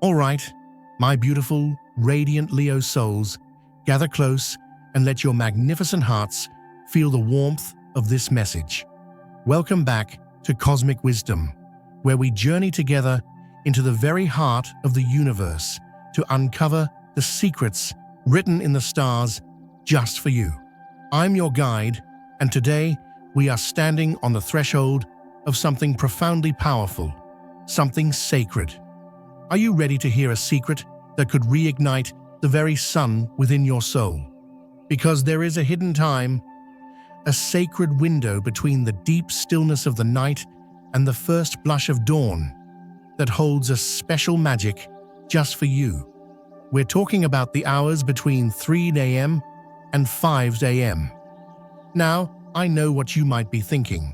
All right, my beautiful, radiant Leo souls, gather close and let your magnificent hearts feel the warmth of this message. Welcome back to Cosmic Wisdom, where we journey together into the very heart of the universe to uncover the secrets written in the stars just for you. I'm your guide, and today we are standing on the threshold of something profoundly powerful, something sacred. Are you ready to hear a secret that could reignite the very sun within your soul? Because there is a hidden time, a sacred window between the deep stillness of the night and the first blush of dawn that holds a special magic just for you. We're talking about the hours between 3 a.m. and 5 a.m. Now, I know what you might be thinking.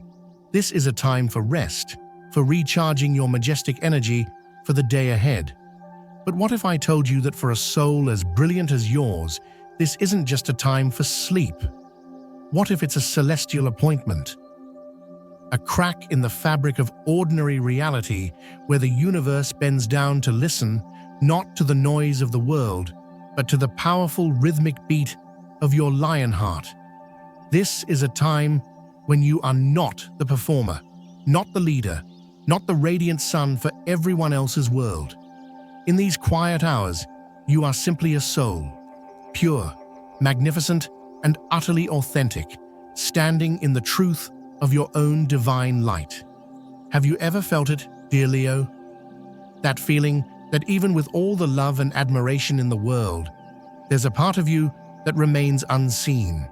This is a time for rest, for recharging your majestic energy for the day ahead. But what if I told you that for a soul as brilliant as yours, this isn't just a time for sleep? What if it's a celestial appointment? A crack in the fabric of ordinary reality where the universe bends down to listen not to the noise of the world, but to the powerful rhythmic beat of your lion heart. This is a time when you are not the performer, not the leader, not the radiant sun for everyone else's world. In these quiet hours, you are simply a soul, pure, magnificent, and utterly authentic, standing in the truth of your own divine light. Have you ever felt it, dear Leo? That feeling that even with all the love and admiration in the world, there's a part of you that remains unseen,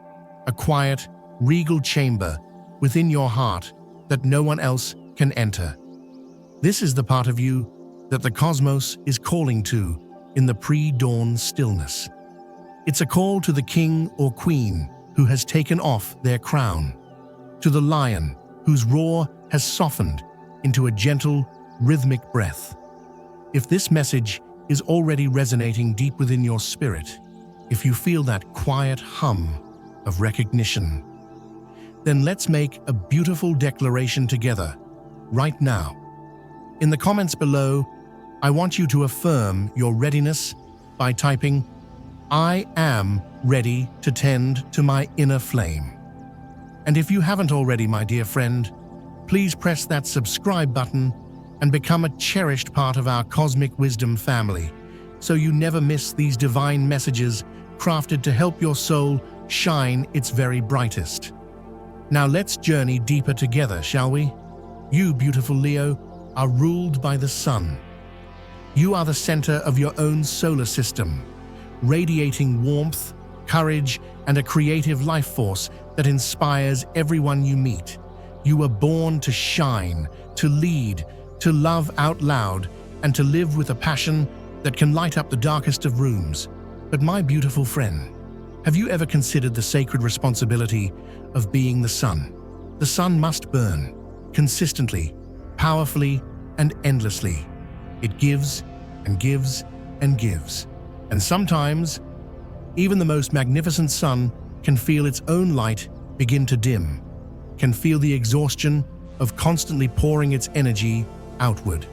a quiet, regal chamber within your heart that no one else can enter. This is the part of you that the cosmos is calling to in the pre-dawn stillness. It's a call to the king or queen who has taken off their crown, to the lion whose roar has softened into a gentle, rhythmic breath. If this message is already resonating deep within your spirit, if you feel that quiet hum of recognition, then let's make a beautiful declaration together, right now. In the comments below, I want you to affirm your readiness by typing, "I am ready to tend to my inner flame." And if you haven't already, my dear friend, please press that subscribe button and become a cherished part of our Cosmic Wisdom family, so you never miss these divine messages crafted to help your soul shine its very brightest. Now let's journey deeper together, shall we? You, beautiful Leo, are ruled by the sun. You are the center of your own solar system, radiating warmth, courage, and a creative life force that inspires everyone you meet. You were born to shine, to lead, to love out loud, and to live with a passion that can light up the darkest of rooms. But my beautiful friend, have you ever considered the sacred responsibility of being the sun? The sun must burn, consistently, powerfully, and endlessly. It gives and gives and gives. And sometimes, even the most magnificent sun can feel its own light begin to dim, can feel the exhaustion of constantly pouring its energy outward.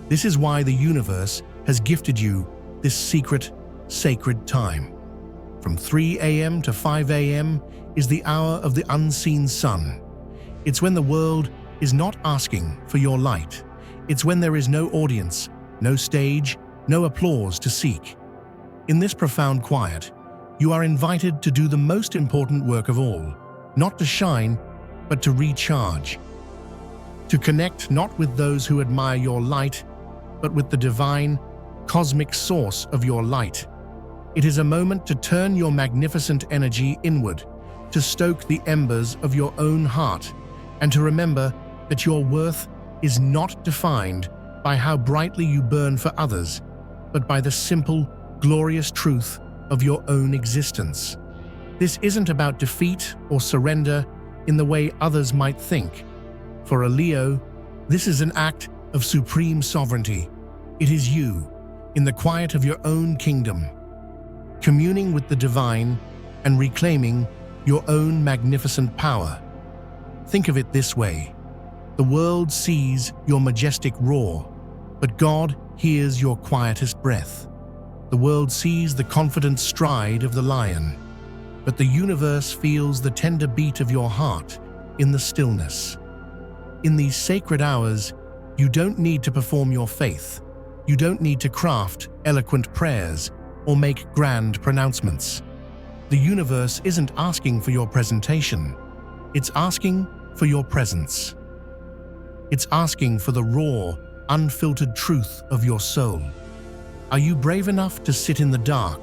This is why the universe has gifted you this secret, sacred time. From 3 a.m. to 5 a.m. is the hour of the unseen sun. It's when the world is not asking for your light. It's when there is no audience, no stage, no applause to seek. In this profound quiet, you are invited to do the most important work of all, not to shine, but to recharge. To connect not with those who admire your light, but with the divine, cosmic source of your light. It is a moment to turn your magnificent energy inward, to stoke the embers of your own heart, and to remember that your worth is not defined by how brightly you burn for others, but by the simple, glorious truth of your own existence. This isn't about defeat or surrender in the way others might think. For a Leo, this is an act of supreme sovereignty. It is you, in the quiet of your own kingdom, communing with the divine and reclaiming your own magnificent power. Think of it this way. The world sees your majestic roar, but God hears your quietest breath. The world sees the confident stride of the lion, but the universe feels the tender beat of your heart in the stillness. In these sacred hours, you don't need to perform your faith. You don't need to craft eloquent prayers or make grand pronouncements. The universe isn't asking for your presentation. It's asking for your presence. It's asking for the raw, unfiltered truth of your soul. Are you brave enough to sit in the dark,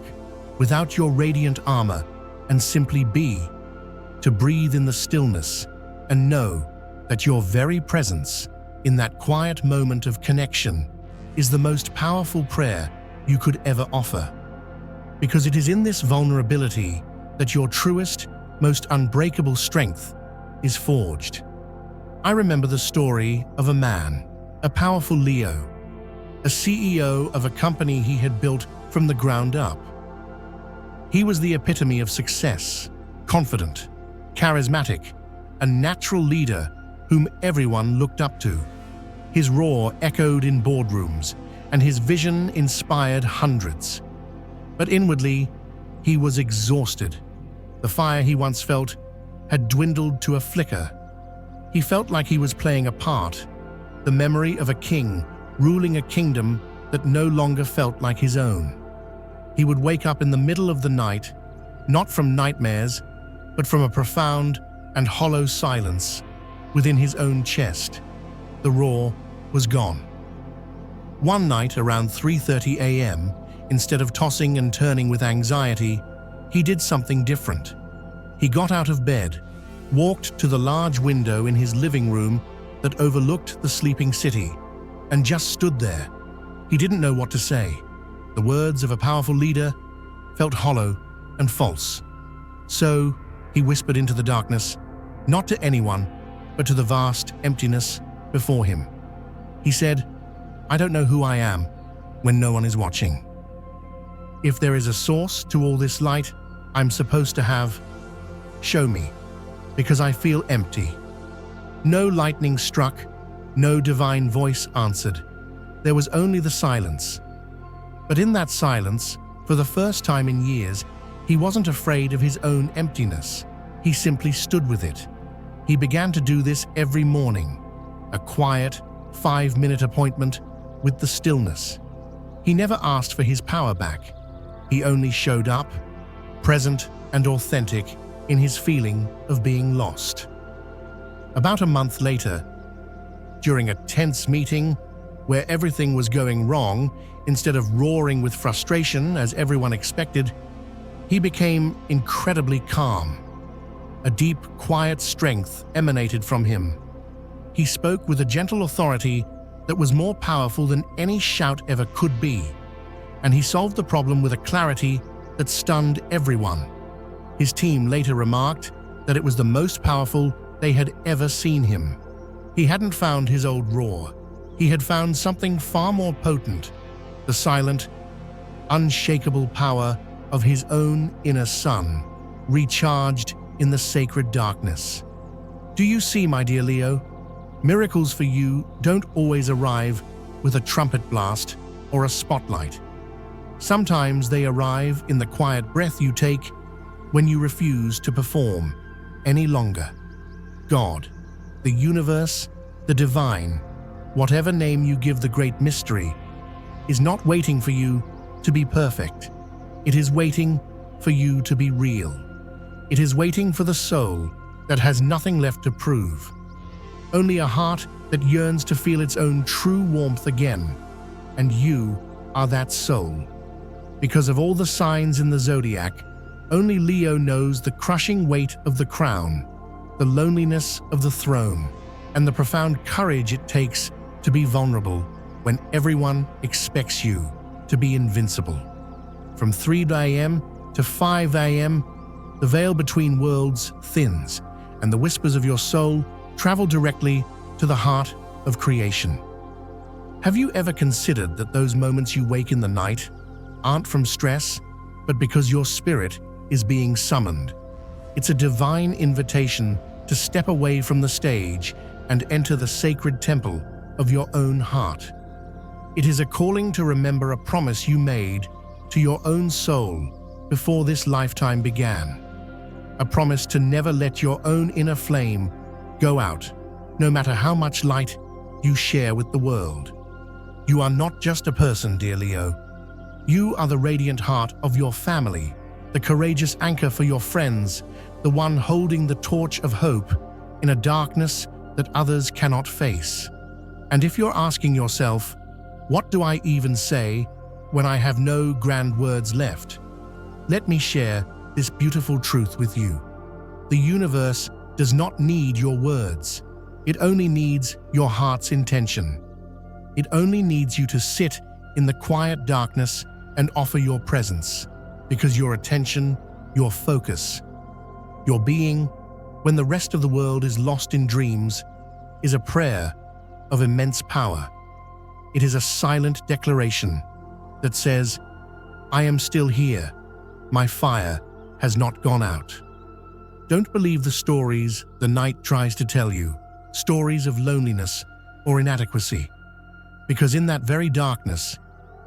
without your radiant armor, and simply be, to breathe in the stillness and know that your very presence in that quiet moment of connection is the most powerful prayer you could ever offer? Because it is in this vulnerability that your truest, most unbreakable strength is forged. I remember the story of a man, a powerful Leo, a CEO of a company he had built from the ground up. He was the epitome of success, confident, charismatic, a natural leader whom everyone looked up to. His roar echoed in boardrooms, and his vision inspired hundreds. But inwardly, he was exhausted. The fire he once felt had dwindled to a flicker. He felt like he was playing a part, the memory of a king ruling a kingdom that no longer felt like his own. He would wake up in the middle of the night, not from nightmares, but from a profound and hollow silence within his own chest. The roar was gone. One night around 3:30 a.m., instead of tossing and turning with anxiety, he did something different. He got out of bed, walked to the large window in his living room that overlooked the sleeping city, and just stood there. He didn't know what to say. The words of a powerful leader felt hollow and false. So he whispered into the darkness, not to anyone, but to the vast emptiness before him. He said, "I don't know who I am when no one is watching. If there is a source to all this light I'm supposed to have, show me, because I feel empty." No lightning struck, no divine voice answered. There was only the silence. But in that silence, for the first time in years, he wasn't afraid of his own emptiness. He simply stood with it. He began to do this every morning, a quiet, 5-minute appointment with the stillness. He never asked for his power back. He only showed up, present and authentic in his feeling of being lost. About a month later, during a tense meeting where everything was going wrong, instead of roaring with frustration as everyone expected, he became incredibly calm. A deep, quiet strength emanated from him. He spoke with a gentle authority that was more powerful than any shout ever could be, and he solved the problem with a clarity that stunned everyone. His team later remarked that it was the most powerful they had ever seen him. He hadn't found his old roar. He had found something far more potent, the silent, unshakable power of his own inner sun, recharged in the sacred darkness. Do you see, my dear Leo? Miracles for you don't always arrive with a trumpet blast or a spotlight. Sometimes they arrive in the quiet breath you take when you refuse to perform any longer. God, the universe, the divine, whatever name you give the great mystery, is not waiting for you to be perfect. It is waiting for you to be real. It is waiting for the soul that has nothing left to prove. Only a heart that yearns to feel its own true warmth again. And you are that soul. Because of all the signs in the zodiac, only Leo knows the crushing weight of the crown, the loneliness of the throne, and the profound courage it takes to be vulnerable when everyone expects you to be invincible. From 3 a.m. to 5 a.m., the veil between worlds thins, and the whispers of your soul travel directly to the heart of creation. Have you ever considered that those moments you wake in the night aren't from stress, but because your spirit is being summoned? It's a divine invitation to step away from the stage and enter the sacred temple of your own heart. It is a calling to remember a promise you made to your own soul before this lifetime began. A promise to never let your own inner flame go out, no matter how much light you share with the world. You are not just a person, dear Leo. You are the radiant heart of your family, the courageous anchor for your friends, the one holding the torch of hope in a darkness that others cannot face. And if you're asking yourself, what do I even say when I have no grand words left? Let me share this beautiful truth with you. The universe does not need your words. It only needs your heart's intention. It only needs you to sit in the quiet darkness and offer your presence, because your attention, your focus, your being, when the rest of the world is lost in dreams, is a prayer of immense power. It is a silent declaration that says, I am still here. My fire has not gone out. Don't believe the stories the night tries to tell you, stories of loneliness or inadequacy. Because in that very darkness,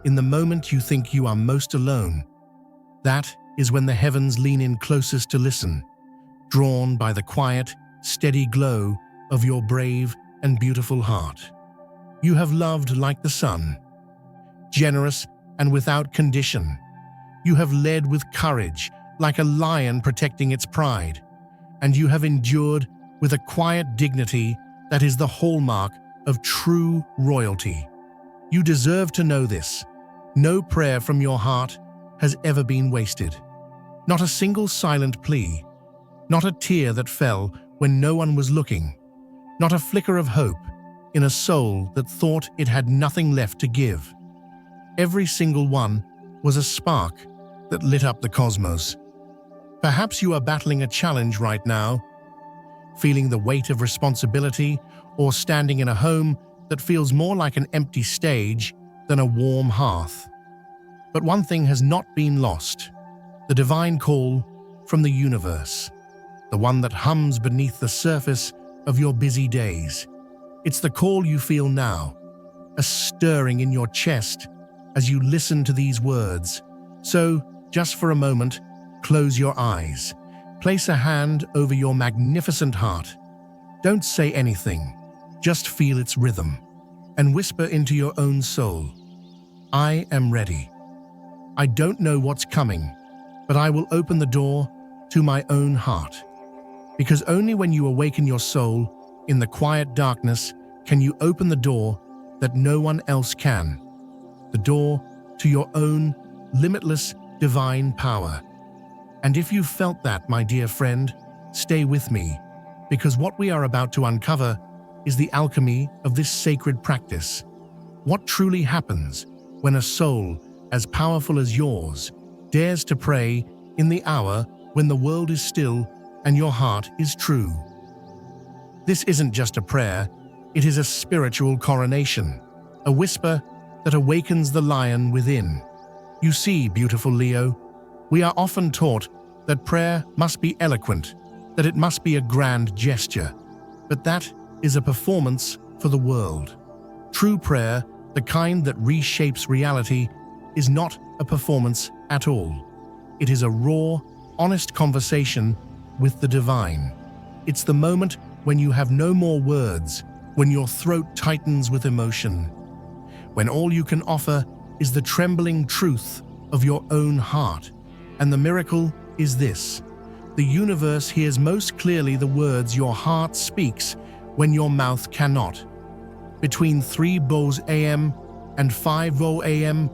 in the moment you think you are most alone, that is when the heavens lean in closest to listen, drawn by the quiet, steady glow of your brave and beautiful heart. You have loved like the sun, generous and without condition. You have led with courage, like a lion protecting its pride. And you have endured with a quiet dignity that is the hallmark of true royalty. You deserve to know this. No prayer from your heart has ever been wasted. Not a single silent plea. Not a tear that fell when no one was looking. Not a flicker of hope in a soul that thought it had nothing left to give. Every single one was a spark that lit up the cosmos. Perhaps you are battling a challenge right now, feeling the weight of responsibility, or standing in a home that feels more like an empty stage than a warm hearth. But one thing has not been lost: the divine call from the universe, the one that hums beneath the surface of your busy days. It's the call you feel now, a stirring in your chest as you listen to these words. So, just for a moment, close your eyes. Place a hand over your magnificent heart. Don't say anything, just feel its rhythm, and whisper into your own soul, I am ready. I don't know what's coming, but I will open the door to my own heart. Because only when you awaken your soul in the quiet darkness can you open the door that no one else can. The door to your own limitless divine power. And if you felt that, my dear friend, stay with me, because what we are about to uncover is the alchemy of this sacred practice. What truly happens when a soul as powerful as yours dares to pray in the hour when the world is still and your heart is true? This isn't just a prayer, it is a spiritual coronation, a whisper that awakens the lion within. You see, beautiful Leo, we are often taught that prayer must be eloquent, that it must be a grand gesture, but that is a performance for the world. True prayer, the kind that reshapes reality, is not a performance at all. It is a raw, honest conversation with the divine. It's the moment when you have no more words, when your throat tightens with emotion, when all you can offer is the trembling truth of your own heart. And the miracle is this: the universe hears most clearly the words your heart speaks when your mouth cannot. Between 3 a.m. and 5 a.m.,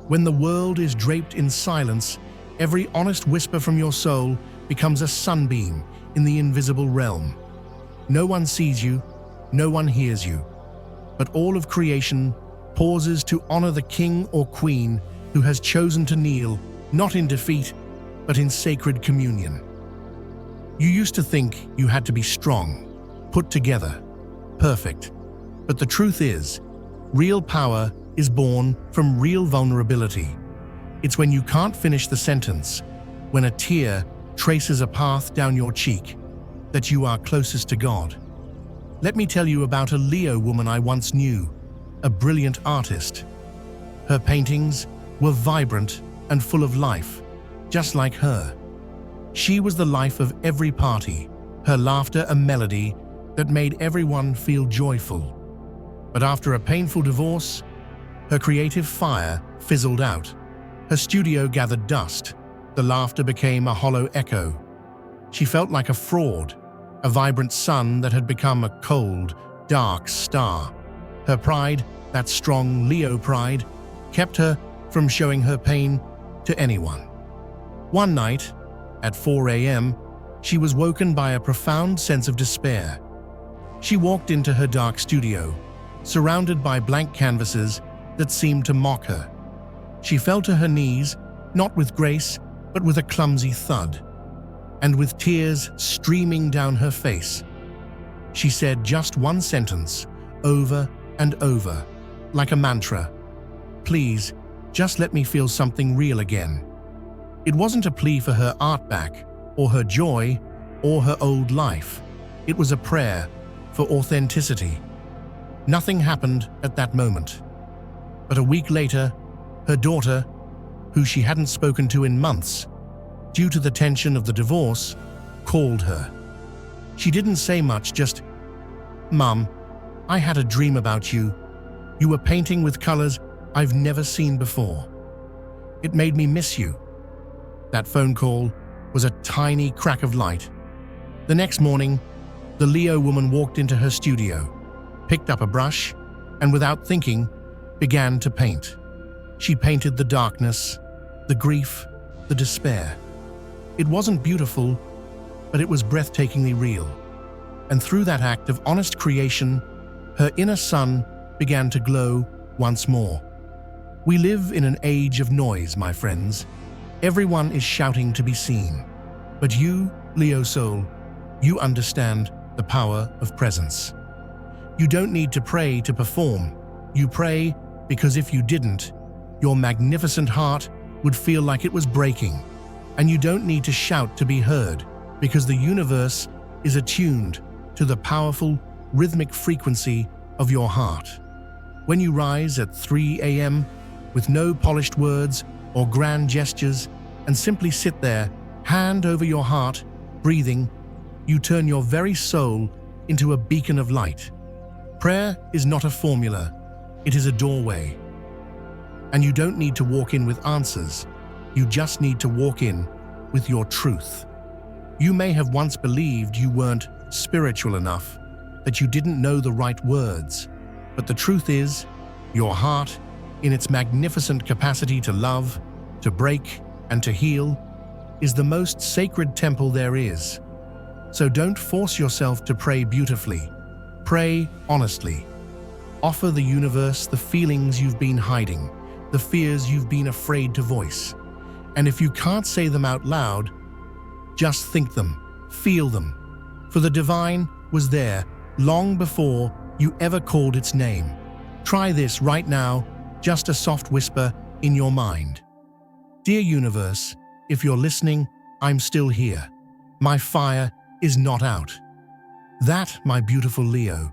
when the world is draped in silence, every honest whisper from your soul becomes a sunbeam in the invisible realm. No one sees you, no one hears you, but all of creation pauses to honor the king or queen who has chosen to kneel, not in defeat, but in sacred communion. You used to think you had to be strong, put together, perfect. But the truth is, real power is born from real vulnerability. It's when you can't finish the sentence, when a tear traces a path down your cheek, that you are closest to God. Let me tell you about a Leo woman I once knew, a brilliant artist. Her paintings were vibrant and full of life, just like her. She was the life of every party, her laughter a melody that made everyone feel joyful. But after a painful divorce, her creative fire fizzled out. Her studio gathered dust. The laughter became a hollow echo. She felt like a fraud, a vibrant sun that had become a cold, dark star. Her pride, that strong Leo pride, kept her from showing her pain to anyone. One night, at 4 a.m., she was woken by a profound sense of despair. She walked into her dark studio, surrounded by blank canvases that seemed to mock her. She fell to her knees, not with grace, but with a clumsy thud, and with tears streaming down her face. She said just one sentence, over and over, like a mantra. "Please, just let me feel something real again." It wasn't a plea for her art back, or her joy, or her old life. It was a prayer for authenticity. Nothing happened at that moment. But a week later, her daughter, who she hadn't spoken to in months, due to the tension of the divorce, called her. She didn't say much, just, "Mum, I had a dream about you. You were painting with colors I've never seen before. It made me miss you." That phone call was a tiny crack of light. The next morning, the Leo woman walked into her studio, picked up a brush, and without thinking, began to paint. She painted the darkness, the grief, the despair. It wasn't beautiful, but it was breathtakingly real. And through that act of honest creation, her inner sun began to glow once more. We live in an age of noise, my friends. Everyone is shouting to be seen. But you, Leo soul, you understand the power of presence. You don't need to pray to perform. You pray because if you didn't, your magnificent heart would feel like it was breaking. And you don't need to shout to be heard, because the universe is attuned to the powerful, rhythmic frequency of your heart. When you rise at 3 a.m. with no polished words or grand gestures and simply sit there, hand over your heart, breathing, you turn your very soul into a beacon of light. Prayer is not a formula, it is a doorway. And you don't need to walk in with answers, you just need to walk in with your truth. You may have once believed you weren't spiritual enough, that you didn't know the right words, but the truth is, your heart, in its magnificent capacity to love, to break, and to heal, is the most sacred temple there is. So don't force yourself to pray beautifully. Pray honestly. Offer the universe the feelings you've been hiding, the fears you've been afraid to voice. And if you can't say them out loud, just think them, feel them. For the divine was there long before you ever called its name. Try this right now, just a soft whisper in your mind. Dear universe, if you're listening, I'm still here. My fire is not out. That, my beautiful Leo,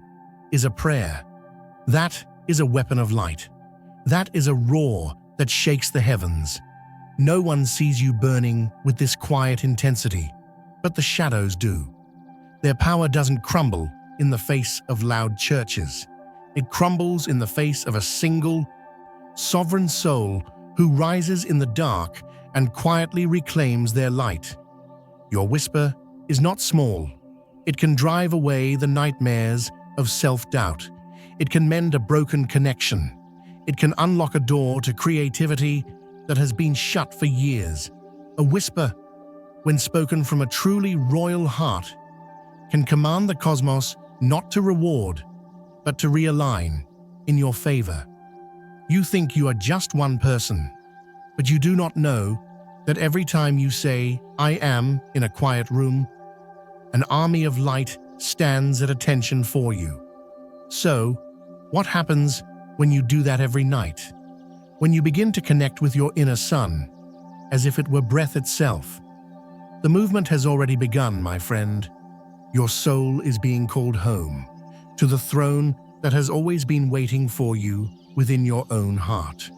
is a prayer. That is a weapon of light. That is a roar that shakes the heavens. No one sees you burning with this quiet intensity, but the shadows do. Their power doesn't crumble in the face of loud churches. It crumbles in the face of a single, sovereign soul who rises in the dark and quietly reclaims their light. Your whisper is not small. It can drive away the nightmares of self-doubt. It can mend a broken connection. It can unlock a door to creativity that has been shut for years. A whisper, when spoken from a truly royal heart, can command the cosmos not to reward, but to realign in your favor. You think you are just one person, but you do not know that every time you say, "I am," in a quiet room, an army of light stands at attention for you. So, what happens when you do that every night? When you begin to connect with your inner sun, as if it were breath itself. The movement has already begun, my friend. Your soul is being called home, to the throne that has always been waiting for you within your own heart.